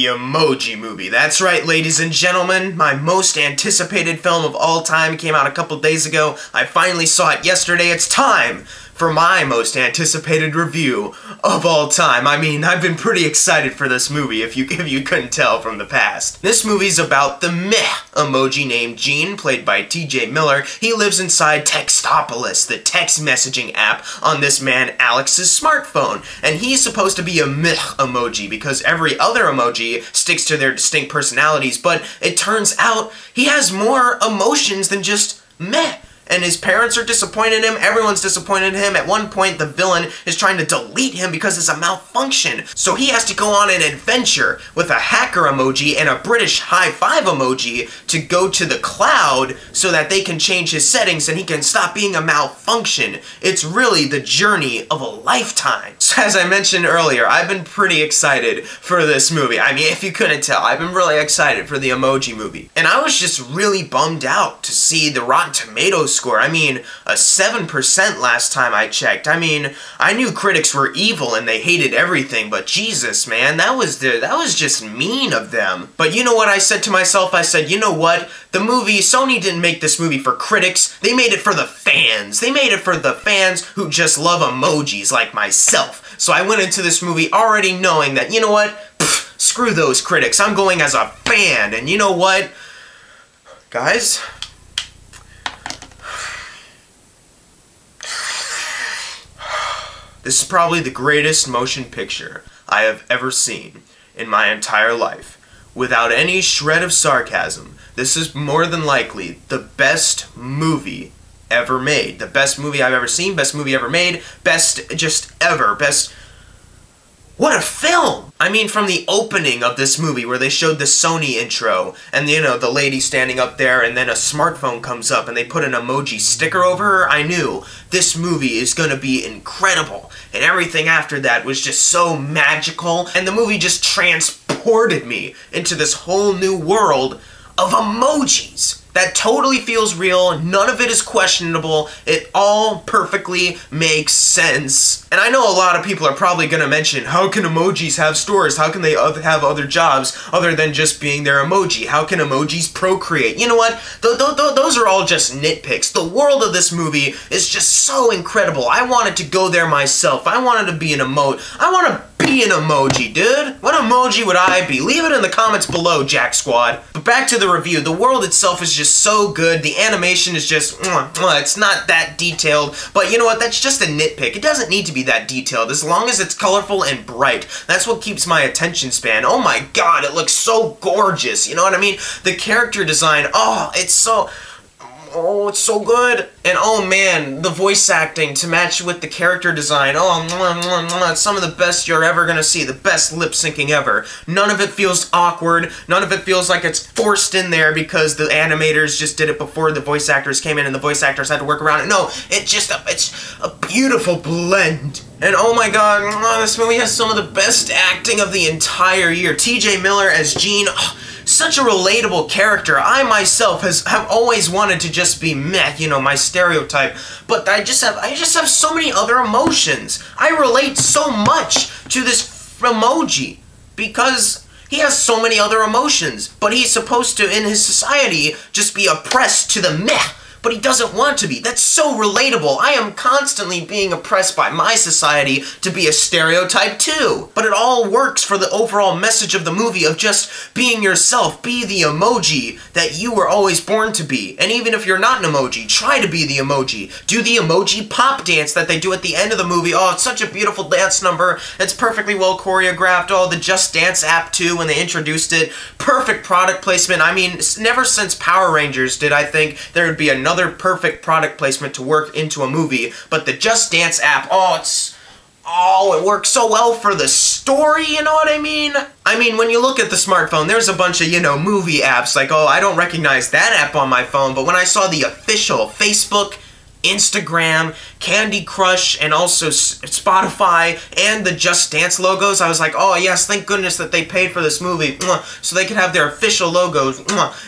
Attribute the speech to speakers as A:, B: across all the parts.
A: Emoji Movie. That's right, ladies and gentlemen, my most anticipated film of all time. It came out a couple days ago. I finally saw it yesterday. It's time for my most anticipated review of all time. I mean, I've been pretty excited for this movie, if you couldn't tell from the past. This movie's about the meh emoji named Gene, played by TJ Miller. He lives inside Textopolis, the text messaging app on this man Alex's smartphone. And he's supposed to be a meh emoji because every other emoji sticks to their distinct personalities, but it turns out he has more emotions than just meh. And his parents are disappointed in him, everyone's disappointed in him. At one point, the villain is trying to delete him because it's a malfunction. So he has to go on an adventure with a hacker emoji and a British high five emoji to go to the cloud so that they can change his settings and he can stop being a malfunction. It's really the journey of a lifetime. So as I mentioned earlier, I've been pretty excited for this movie. I mean, if you couldn't tell, I've been really excited for the Emoji Movie. And I was just really bummed out to see the Rotten Tomatoes score. I mean, a 7% last time I checked. I mean, I knew critics were evil and they hated everything, but Jesus, man, that was just mean of them. But you know what I said to myself? I said, you know what? Sony didn't make this movie for critics. They made it for the fans. They made it for the fans who just love emojis like myself. So I went into this movie already knowing that, you know what? Pfft, screw those critics. I'm going as a fan. And you know what? Guys, this is probably the greatest motion picture I have ever seen in my entire life. Without any shred of sarcasm, this is more than likely the best movie ever made. The best movie I've ever seen, best movie ever made, best just ever, best... What a film! I mean, from the opening of this movie where they showed the Sony intro and, you know, the lady standing up there and then a smartphone comes up and they put an emoji sticker over her, I knew this movie is gonna be incredible. And everything after that was just so magical, and the movie just transported me into this whole new world of emojis. That totally feels real, none of it is questionable, it all perfectly makes sense. And I know a lot of people are probably gonna mention, how can emojis have stores? How can they have other jobs other than just being their emoji? How can emojis procreate? You know what? Those are all just nitpicks. The world of this movie is just so incredible. I wanted to go there myself. I wanted to be an emoji. I want to be an emoji, dude. What emoji would I be? Leave it in the comments below, Jack Squad. But back to the review. The world itself is just so good. The animation is just, it's not that detailed. But you know what? That's just a nitpick. It doesn't need to be that detailed. As long as it's colorful and bright. That's what keeps my attention span. Oh my god, it looks so gorgeous. You know what I mean? The character design, it's so good. And oh man, the voice acting to match with the character design. It's some of the best you're ever gonna see. The best lip syncing ever. None of it feels awkward. None of it feels like it's forced in there because the animators just did it before the voice actors came in and the voice actors had to work around it. No, it's a beautiful blend. And oh my god, this movie has some of the best acting of the entire year. TJ Miller as Gene. Such a relatable character. I myself have always wanted to just be meh, you know, my stereotype. But I just have so many other emotions. I relate so much to this emoji because he has so many other emotions. But he's supposed to, in his society, just be oppressed to the meh. But he doesn't want to be. That's so relatable. I am constantly being oppressed by my society to be a stereotype too. But it all works for the overall message of the movie of just being yourself. Be the emoji that you were always born to be. And even if you're not an emoji, try to be the emoji. Do the emoji pop dance that they do at the end of the movie. Oh, it's such a beautiful dance number. It's perfectly well choreographed. Oh, the Just Dance app too, when they introduced it. Perfect product placement. I mean, never since Power Rangers did I think there would be another perfect product placement to work into a movie, but the Just Dance app, it works so well for the story, you know what I mean? I mean, when you look at the smartphone, there's a bunch of, you know, movie apps, like, I don't recognize that app on my phone, but when I saw the official Facebook, Instagram, Candy Crush, and also Spotify, and the Just Dance logos, I was like, oh yes, thank goodness that they paid for this movie, so they could have their official logos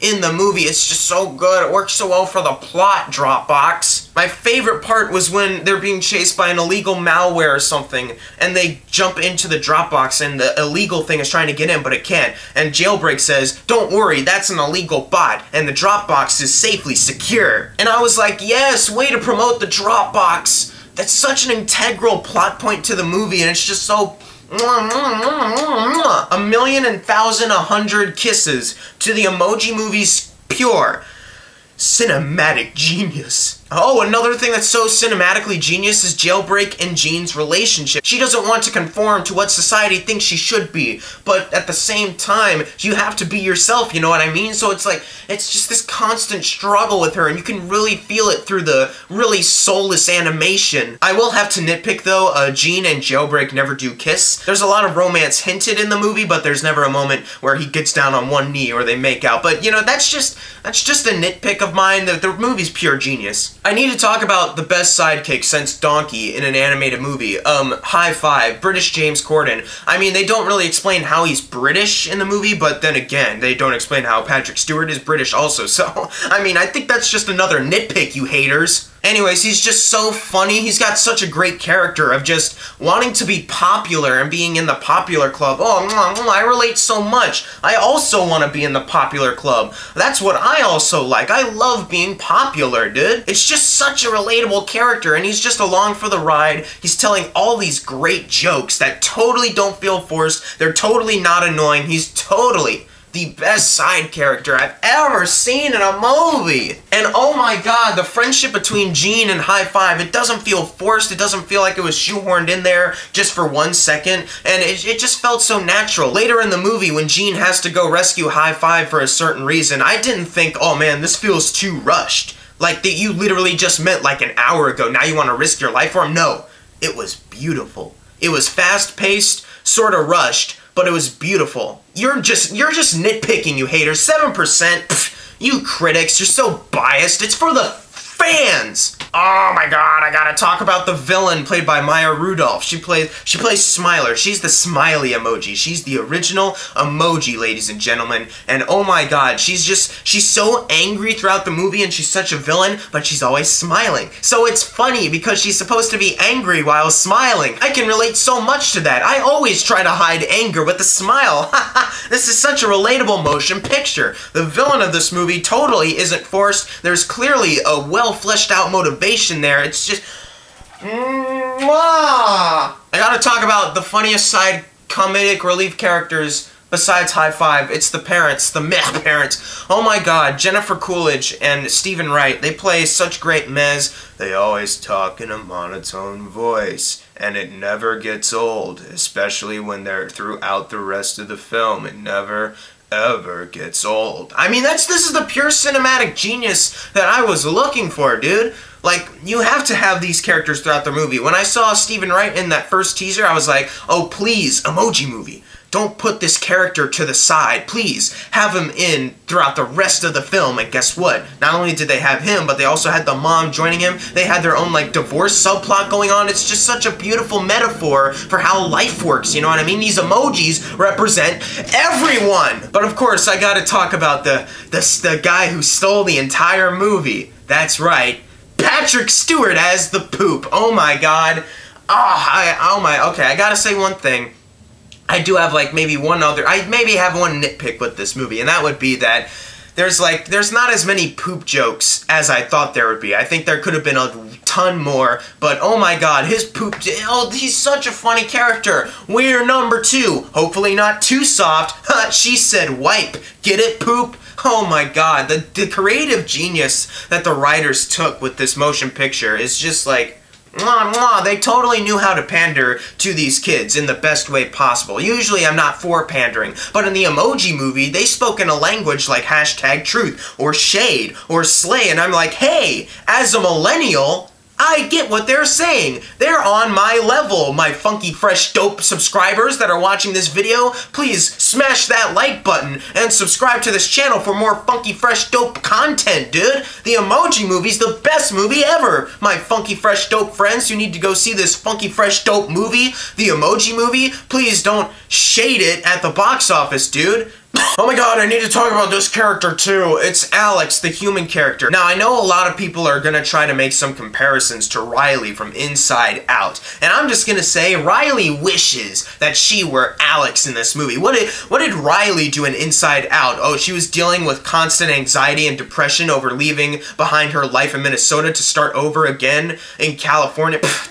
A: in the movie. It's just so good. It works so well for the plot, Dropbox. My favorite part was when they're being chased by an illegal malware or something, and they jump into the Dropbox, and the illegal thing is trying to get in, but it can't. And Jailbreak says, "Don't worry, that's an illegal bot, and the Dropbox is safely secure." And I was like, yes, way to promote the Dropbox. That's such an integral plot point to the movie, and it's just so... A million and thousand 100 kisses to the Emoji Movie's pure cinematic genius. Oh, another thing that's so cinematically genius is Jailbreak and Jean's relationship. She doesn't want to conform to what society thinks she should be, but at the same time, you have to be yourself, you know what I mean? So it's like, it's just this constant struggle with her, and you can really feel it through the really soulless animation. I will have to nitpick though, Jean and Jailbreak never do kiss. There's a lot of romance hinted in the movie, but there's never a moment where he gets down on one knee or they make out. But you know, that's just a nitpick of mine. The movie's pure genius. I need to talk about the best sidekick since Donkey in an animated movie. High Five, British James Corden. I mean, they don't really explain how he's British in the movie, but then again, they don't explain how Patrick Stewart is British also, so, I mean, I think that's just another nitpick, you haters. Anyways, he's just so funny. He's got such a great character of just wanting to be popular and being in the popular club. Oh, I relate so much. I also want to be in the popular club. That's what I also like. I love being popular, dude. It's just such a relatable character, and he's just along for the ride. He's telling all these great jokes that totally don't feel forced. They're totally not annoying. He's totally the best side character I've ever seen in a movie. And oh my god, the friendship between Jean and High Five, it doesn't feel forced, it doesn't feel like it was shoehorned in there just for 1 second, and it just felt so natural. Later in the movie, when Jean has to go rescue High Five for a certain reason, I didn't think, oh man, this feels too rushed. Like that you literally just met like an hour ago, now you want to risk your life for him? No, it was beautiful. It was fast-paced, sort of rushed, but it was beautiful. You're just nitpicking, you haters. 7%, pff, you critics, you're so biased. It's for the fans. Oh my god, I gotta talk about the villain played by Maya Rudolph. She plays Smiler. She's the smiley emoji. She's the original emoji, ladies and gentlemen. And oh my god, she's so angry throughout the movie, and she's such a villain, but she's always smiling. So it's funny because she's supposed to be angry while smiling. I can relate so much to that. I always try to hide anger with a smile. This is such a relatable motion picture. The villain of this movie totally isn't forced. There's clearly a well fleshed out motivation there. It's just... I gotta talk about the funniest side comedic relief characters besides High Five. It's the parents, the meh parents. Oh my god, Jennifer Coolidge and Stephen Wright, they play such great mez. They always talk in a monotone voice, and it never gets old, especially when they're throughout the rest of the film. It never ever gets old. I mean, this is the pure cinematic genius that I was looking for, dude. Like, you have to have these characters throughout the movie. When I saw Stephen Wright in that first teaser, I was like, oh please, Emoji Movie, don't put this character to the side. Please have him in throughout the rest of the film. And guess what? Not only did they have him, but they also had the mom joining him. They had their own, like, divorce subplot going on. It's just such a beautiful metaphor for how life works, you know what I mean? These emojis represent everyone. But of course, I gotta talk about the guy who stole the entire movie. That's right, Patrick Stewart as the poop. Oh my god. Okay, I gotta say one thing. I do have like maybe I maybe have one nitpick with this movie, and that would be that there's not as many poop jokes as I thought there would be. I think there could have been a ton more, but oh my god, his poop, oh, he's such a funny character. We're number 2, hopefully not too soft. She said wipe, get it, poop? Oh my god, the creative genius that the writers took with this motion picture is just like, mwah, mwah. They totally knew how to pander to these kids in the best way possible. Usually I'm not for pandering, but in the Emoji Movie, they spoke in a language like #truth, or shade, or slay, and I'm like, hey, as a millennial, I get what they're saying. They're on my level, my funky, fresh, dope subscribers that are watching this video. Please smash that like button and subscribe to this channel for more funky, fresh, dope content, dude. The Emoji Movie's the best movie ever. My funky, fresh, dope friends who need to go see this funky, fresh, dope movie, the Emoji Movie, please don't shade it at the box office, dude. Oh my god, I need to talk about this character too. It's Alex, the human character. Now, I know a lot of people are gonna try to make some comparisons to Riley from Inside Out. And I'm just gonna say, Riley wishes that she were Alex in this movie. What did Riley do in Inside Out? Oh, she was dealing with constant anxiety and depression over leaving behind her life in Minnesota to start over again in California. Pff,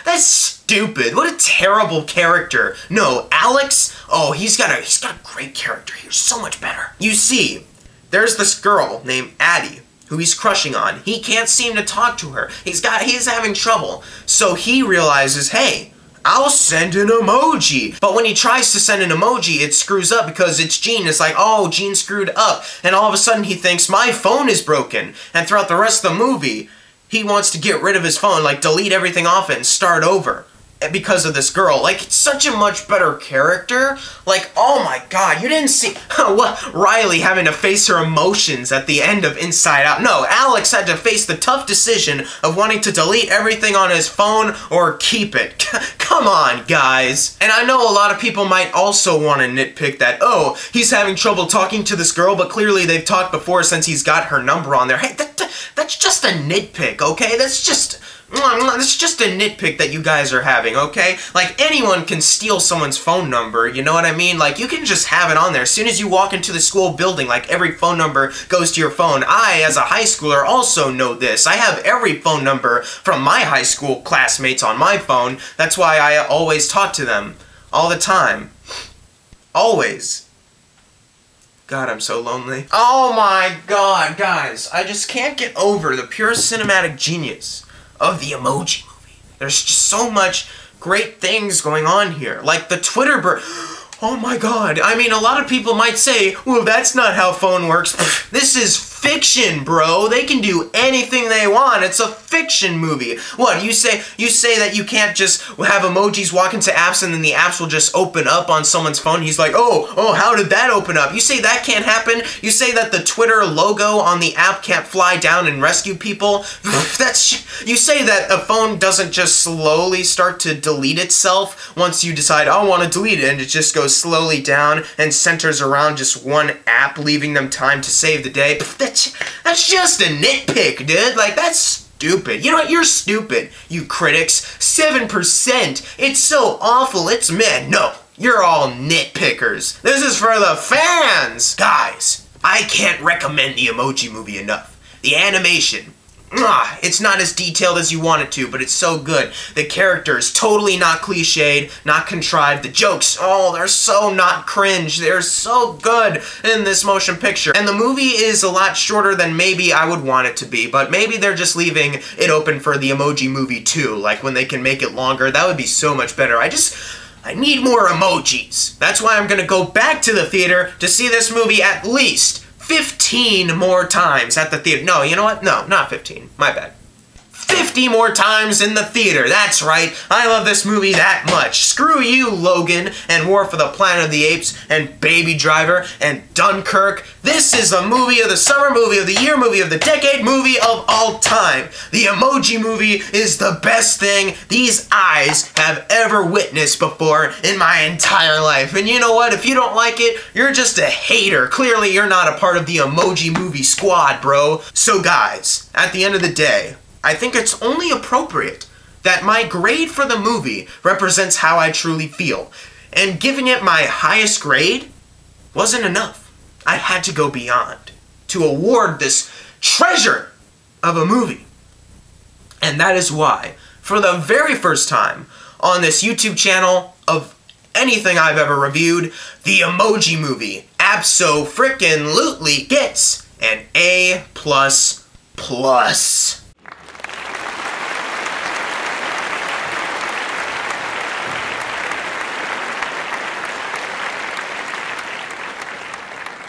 A: that's stupid. What a terrible character. No, Alex, oh, he's got a great character here. So much better. You see, there's this girl named Addie who he's crushing on. He can't seem to talk to her. He's having trouble. So he realizes, hey, I'll send an emoji. But when he tries to send an emoji, it screws up because it's Gene. It's like, oh, Gene screwed up. And all of a sudden he thinks, my phone is broken. And throughout the rest of the movie, he wants to get rid of his phone, like delete everything off it and start over. Because of this girl. Like, it's such a much better character. Like, oh my god, you didn't see what Riley having to face her emotions at the end of Inside Out. No, Alex had to face the tough decision of wanting to delete everything on his phone or keep it. Come on, guys. And I know a lot of people might also want to nitpick that, oh, he's having trouble talking to this girl, but clearly they've talked before since he's got her number on there. Hey, that's just a nitpick, okay? That's just a nitpick that you guys are having, okay? Like, anyone can steal someone's phone number, you know what I mean? Like, you can just have it on there. As soon as you walk into the school building, like, every phone number goes to your phone. I, as a high schooler, also know this. I have every phone number from my high school classmates on my phone. That's why I always talk to them. All the time. Always. God, I'm so lonely. Oh my god, guys. I just can't get over the pure cinematic genius of the Emoji Movie. There's just so much great things going on here. Like the Twitter oh my god. I mean, a lot of people might say, well, that's not how phone works. This is fiction, bro. They can do anything they want. It's a fiction movie. What, you say that you can't just have emojis walk into apps and then the apps will just open up on someone's phone? He's like, oh, how did that open up? You say that can't happen? You say that the Twitter logo on the app can't fly down and rescue people? You say that a phone doesn't just slowly start to delete itself once you decide, I want to delete it, and it just goes slowly down and centers around just one app, leaving them time to save the day. That's just a nitpick, dude. Like, that's stupid. You know what? You're stupid, you critics. 7%. It's so awful. It's meh. No, you're all nitpickers. This is for the fans. Guys, I can't recommend the Emoji Movie enough. The animation. It's not as detailed as you want it to, but it's so good. The characters, totally not cliched, not contrived. The jokes, oh, they're so not cringe. They're so good in this motion picture. And the movie is a lot shorter than maybe I would want it to be, but maybe they're just leaving it open for the Emoji Movie 2. Like, when they can make it longer, that would be so much better. I need more emojis. That's why I'm gonna go back to the theater to see this movie at least 15 more times at the theater. No, you know what? No, not 15. My bad. 50 more times in the theater. That's right. I love this movie that much. Screw you, Logan, and War for the Planet of the Apes, and Baby Driver, and Dunkirk. This is a movie of the summer, movie of the year, movie of the decade, movie of all time. The Emoji Movie is the best thing these eyes have ever witnessed before in my entire life. And you know what? If you don't like it, you're just a hater. Clearly, you're not a part of the Emoji Movie squad, bro. So guys, at the end of the day, I think it's only appropriate that my grade for the movie represents how I truly feel. And giving it my highest grade wasn't enough. I had to go beyond to award this treasure of a movie. And that is why, for the very first time on this YouTube channel of anything I've ever reviewed, the Emoji Movie abso-frickin-lutely gets an A++.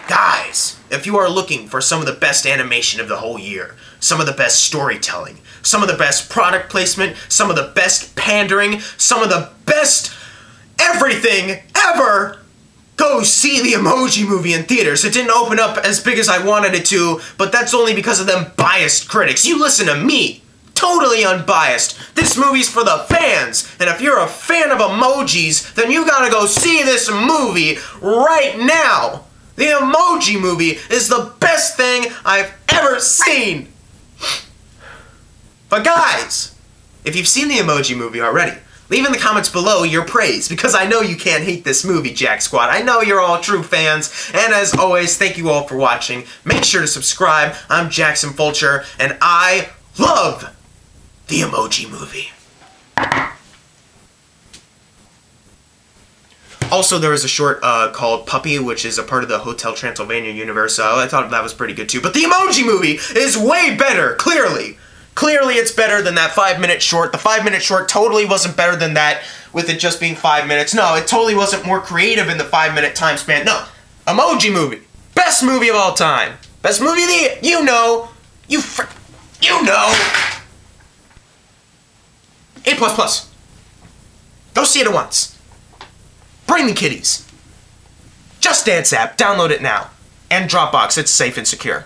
A: Guys, if you are looking for some of the best animation of the whole year, some of the best storytelling, some of the best product placement, some of the best pandering, some of the best everything ever, go see the Emoji Movie in theaters. It didn't open up as big as I wanted it to, but that's only because of them biased critics. You listen to me. Totally unbiased. This movie's for the fans, and if you're a fan of emojis, then you gotta go see this movie right now. The Emoji Movie is the best thing I've ever seen! But guys, if you've seen the Emoji Movie already, leave in the comments below your praise, because I know you can't hate this movie, Jack Squad. I know you're all true fans, and as always, thank you all for watching. Make sure to subscribe. I'm Jackson Fulcher, and I love the Emoji Movie. Also, there was a short called Puppy, which is a part of the Hotel Transylvania universe, so I thought that was pretty good too. But the Emoji Movie is way better, clearly. Clearly it's better than that 5-minute short. The 5-minute short totally wasn't better than that with it just being 5 minutes. No, it totally wasn't more creative in the 5-minute time span. No, Emoji Movie. Best movie of all time. Best movie of the year. You know. You know. A++. Go see it at once. Bring the kitties. Just Dance app. Download it now. And Dropbox. It's safe and secure.